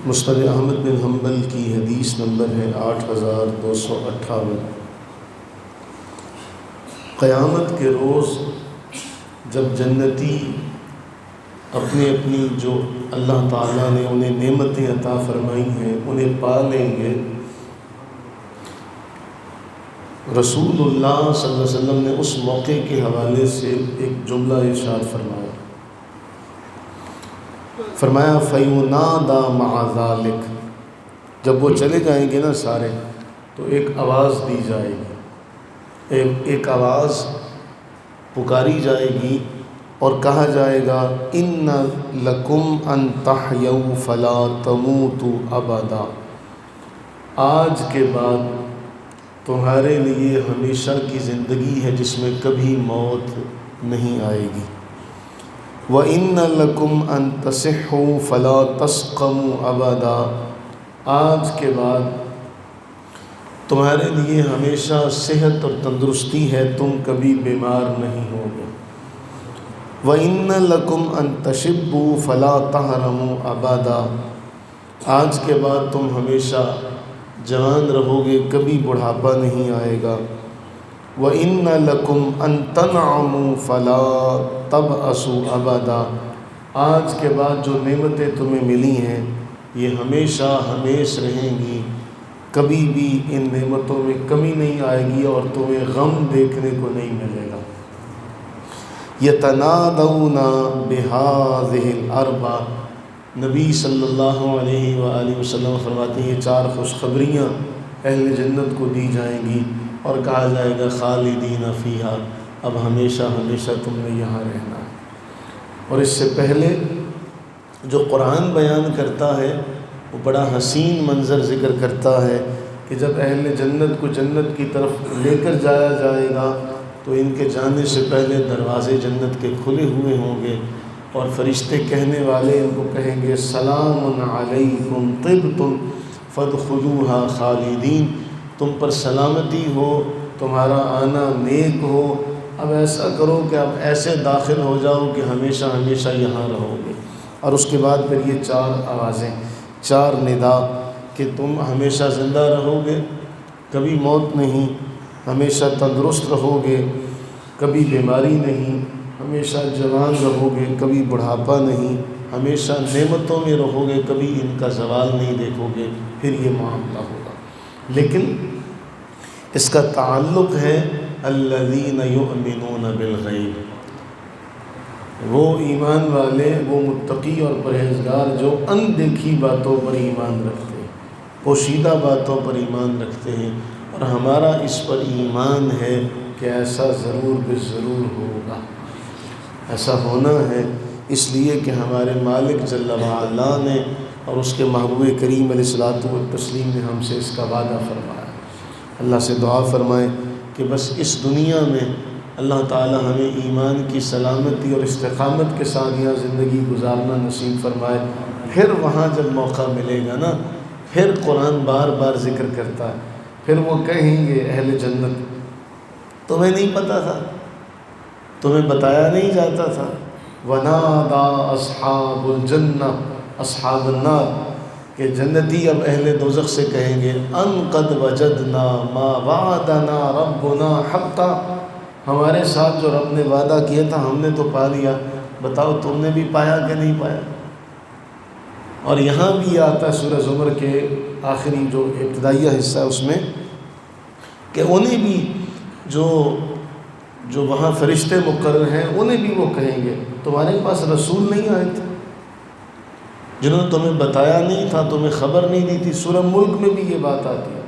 مسند احمد بن حنبل کی حدیث نمبر ہے 8258۔ قیامت کے روز جب جنتی اپنی اپنی جو اللہ تعالیٰ نے انہیں نعمتیں عطا فرمائی ہیں انہیں پا لیں گے، رسول اللہ صلی اللہ علیہ وسلم نے اس موقع کے حوالے سے ایک جملہ ارشاد فرمایا فَيُنَادَى مَعَ ذَلِكَ، جب وہ چلے جائیں گے نا سارے تو ایک آواز دی جائے گی، ایک آواز پکاری جائے گی اور کہا جائے گا إِنَّ لَكُمْ أَن تَحْيَوْا فَلَا تَمُوتُوا أَبَدًا، آج کے بعد تمہارے لیے ہمیشہ کی زندگی ہے جس میں کبھی موت نہیں آئے گی۔ وَإِنَّ لَكُمْ أَن تَصِحُّوا فَلَا تَسْقَمُوا أَبَدًا، آج کے بعد تمہارے لیے ہمیشہ صحت اور تندرستی ہے، تم کبھی بیمار نہیں ہوگے۔ وَإِنَّ لَكُمْ أَن تَشِبُّوا فَلَا تَحْرَمُوا أَبَدًا، آج کے بعد تم ہمیشہ جوان رہو گے، کبھی بڑھاپا نہیں آئے گا۔ وَإِنَّ لَكُمْ أَن تَنْعَمُوا فَلَا تَبْأَسُوا أَبَدًا، آج کے بعد جو نعمتیں تمہیں ملی ہیں یہ ہمیشہ ہمیش رہیں گی، کبھی بھی ان نعمتوں میں کمی نہیں آئے گی اور تمہیں غم دیکھنے کو نہیں ملے گا۔ يَتَنَادَوْنَ بِهَٰذِهِ الْأَرْبَعِ، نبی صلی اللہ علیہ وآلہ وسلم فرماتے ہیں یہ چار خوشخبریاں اہل جنت کو دی جائیں گی اور کہا جائے گا خالدین فیہا، اب ہمیشہ ہمیشہ تم نے یہاں رہنا ہے۔ اور اس سے پہلے جو قرآن بیان کرتا ہے وہ بڑا حسین منظر ذکر کرتا ہے کہ جب اہل جنت کو جنت کی طرف لے کر جایا جائے گا تو ان کے جانے سے پہلے دروازے جنت کے کھلے ہوئے ہوں گے اور فرشتے کہنے والے ان کو کہیں گے سلام علیکم طبتم فادخلوها خالدین، تم پر سلامتی ہو، تمہارا آنا نیک ہو، اب ایسا کرو کہ اب ایسے داخل ہو جاؤ کہ ہمیشہ ہمیشہ یہاں رہو گے۔ اور اس کے بعد پھر یہ چار آوازیں، چار ندا کہ تم ہمیشہ زندہ رہو گے، کبھی موت نہیں، ہمیشہ تندرست رہو گے، کبھی بیماری نہیں، ہمیشہ جوان رہو گے، کبھی بڑھاپا نہیں، ہمیشہ نعمتوں میں رہو گے، کبھی ان کا زوال نہیں دیکھو گے، پھر یہ معاملہ ہوگا۔ لیکن اس کا تعلق ہے الذین یؤمنون بالغیب، وہ ایمان والے، وہ متقی اور پرہیزگار جو اندیکھی باتوں پر ایمان رکھتے ہیں، پوشیدہ باتوں پر ایمان رکھتے ہیں، اور ہمارا اس پر ایمان ہے کہ ایسا ضرور بضرور ہوگا، ایسا ہونا ہے، اس لیے کہ ہمارے مالک جل وعلا نے اور اس کے محبوب کریم علیہ الصلوۃ والتسلیم نے ہم سے اس کا وعدہ فرمایا۔ اللہ سے دعا فرمائیں کہ بس اس دنیا میں اللہ تعالی ہمیں ایمان کی سلامتی اور استقامت کے ساتھ یہاں زندگی گزارنا نصیب فرمائے، پھر وہاں جب موقع ملے گا نا پھر قرآن بار بار ذکر کرتا ہے، پھر وہ کہیں گے اہل جنت تمہیں نہیں پتہ تھا، تمہیں بتایا نہیں جاتا تھا، وَنَادَى أَصْحَابُ الْجَنَّةِ أَصْحَابَ النَّارِ، کہ جنتی اب اہل دوزخ سے کہیں گے أَن قَدْ وَجَدْنَا مَا وَعَدَنَا رَبُّنَا حَقًّا، ہمارے ساتھ جو رب نے وعدہ کیا تھا ہم نے تو پا لیا، بتاؤ تم نے بھی پایا کہ نہیں پایا۔ اور یہاں بھی آتا ہے سورہ زمر کے آخری جو ابتدائیہ حصہ ہے اس میں کہ انہیں بھی جو وہاں فرشتے مقرر ہیں انہیں بھی وہ کہیں گے تمہارے پاس رسول نہیں آئے تھے جنہوں نے تمہیں بتایا نہیں تھا، تمہیں خبر نہیں دی تھی۔ سورہ ملک میں بھی یہ بات آتی ہے،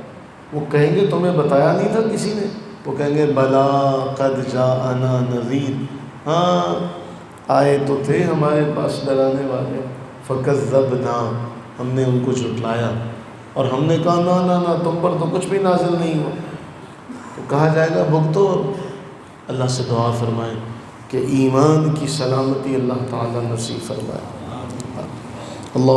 وہ کہیں گے تمہیں بتایا نہیں تھا کسی نے، وہ کہیں گے بلا قد جاءنا نذیر، ہاں آئے تو تھے ہمارے پاس ڈرانے والے، فکذبنا، ہم نے ان کو جھٹلایا اور ہم نے کہا نا نا نا تم پر تو کچھ بھی نازل نہیں ہوا، تو کہا جائے گا بھگتو۔ اللہ سے دعا فرمائیں کہ ایمان کی سلامتی اللہ تعالی نصیب فرمائے۔ اللہ